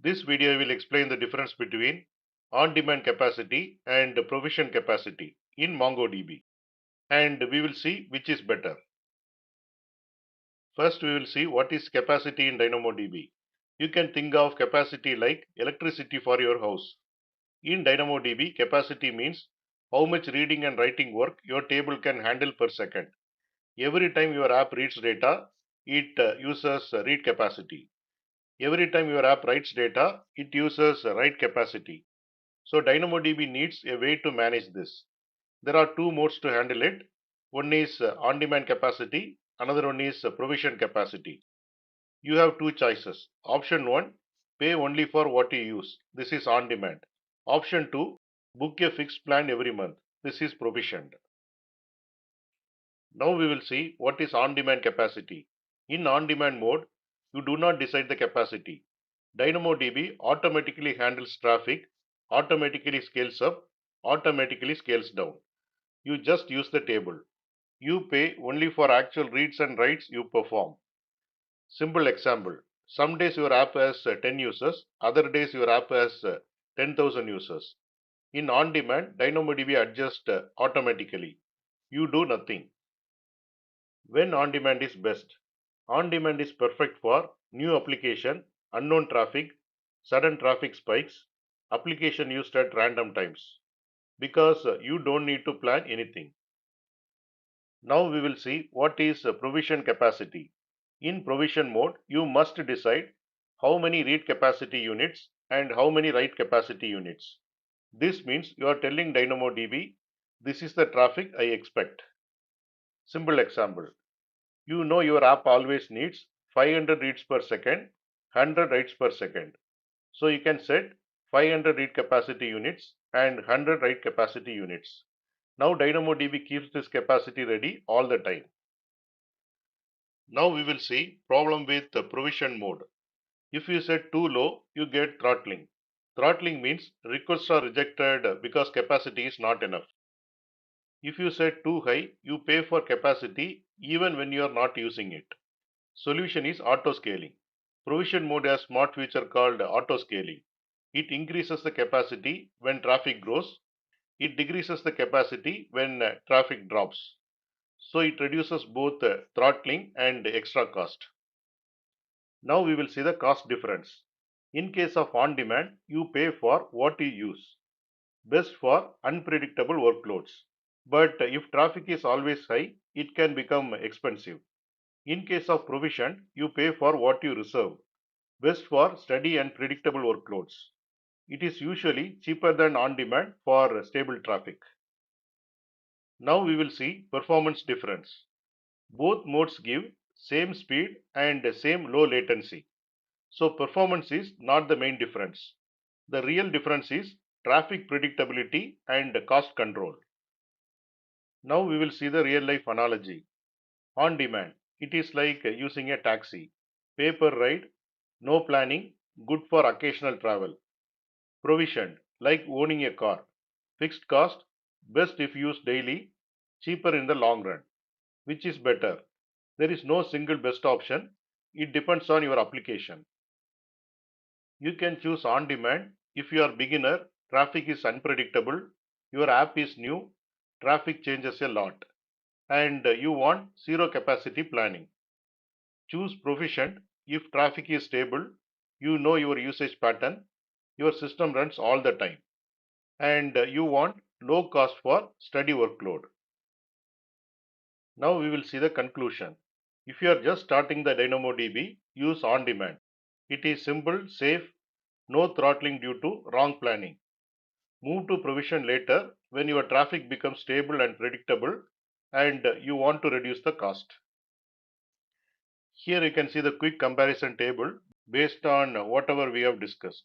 This video will explain the difference between on-demand capacity and provision capacity in MongoDB, and we will see which is better. First, we will see what is capacity in DynamoDB. You can think of capacity like electricity for your house. In DynamoDB, capacity means how much reading and writing work your table can handle per second. Every time your app reads data, it uses read capacity. Every time your app writes data, it uses write capacity. So DynamoDB needs a way to manage this. There are two modes to handle it. One is on-demand capacity, another one is provision capacity. You have two choices. Option 1, pay only for what you use. This is on-demand. Option 2, book a fixed plan every month. This is provisioned. Now we will see what is on-demand capacity. In on-demand mode, you do not decide the capacity. DynamoDB automatically handles traffic, automatically scales up, automatically scales down. You just use the table. You pay only for actual reads and writes you perform. Simple example. Some days your app has 10 users, other days your app has 10,000 users. In on-demand, DynamoDB adjusts automatically. You do nothing. When on-demand is best? On-demand is perfect for new application, unknown traffic, sudden traffic spikes, application used at random times, because you don't need to plan anything. Now we will see what is provision capacity. In provision mode, you must decide how many read capacity units and how many write capacity units. This means you are telling DynamoDB, this is the traffic I expect. Simple example. You know your app always needs 500 reads per second, 100 writes per second. So you can set 500 read capacity units and 100 write capacity units. Now DynamoDB keeps this capacity ready all the time. Now we will see problem with the provision mode. If you set too low, you get throttling. Throttling means requests are rejected because capacity is not enough. If you set too high, you pay for capacity even when you are not using it. Solution is auto scaling. Provision mode has smart feature called auto scaling. It increases the capacity when traffic grows. It decreases the capacity when traffic drops. So it reduces both throttling and extra cost. Now we will see the cost difference. In case of on-demand, you pay for what you use. Best for unpredictable workloads. But if traffic is always high, it can become expensive. In case of provision, you pay for what you reserve. Best for steady and predictable workloads. It is usually cheaper than on-demand for stable traffic. Now we will see performance difference. Both modes give same speed and same low latency. So performance is not the main difference. The real difference is traffic predictability and cost control. Now we will see the real life analogy. On demand, it is like using a taxi. Pay per ride, no planning, good for occasional travel. Provisioned, like owning a car. Fixed cost, best if used daily, cheaper in the long run. Which is better? There is no single best option. It depends on your application. You can choose on demand if you are beginner, traffic is unpredictable, your app is new, traffic changes a lot, and you want zero capacity planning. Choose proficient if traffic is stable, you know your usage pattern, your system runs all the time, and you want low cost for steady workload. Now we will see the conclusion. If you are just starting the DynamoDB, use on demand. It is simple, safe, no throttling due to wrong planning. Move to provision later when your traffic becomes stable and predictable and you want to reduce the cost. Here you can see the quick comparison table based on whatever we have discussed.